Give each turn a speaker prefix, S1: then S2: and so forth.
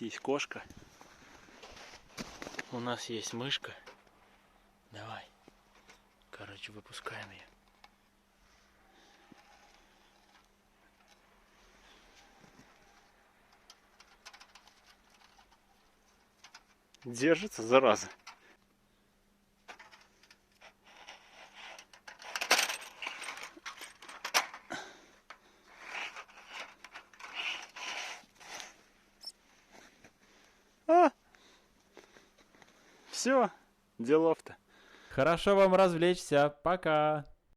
S1: есть кошка. У нас есть мышка. Давай. Короче, выпускаем ее. Держится, зараза. Все, делов-то.
S2: Хорошо вам развлечься. Пока.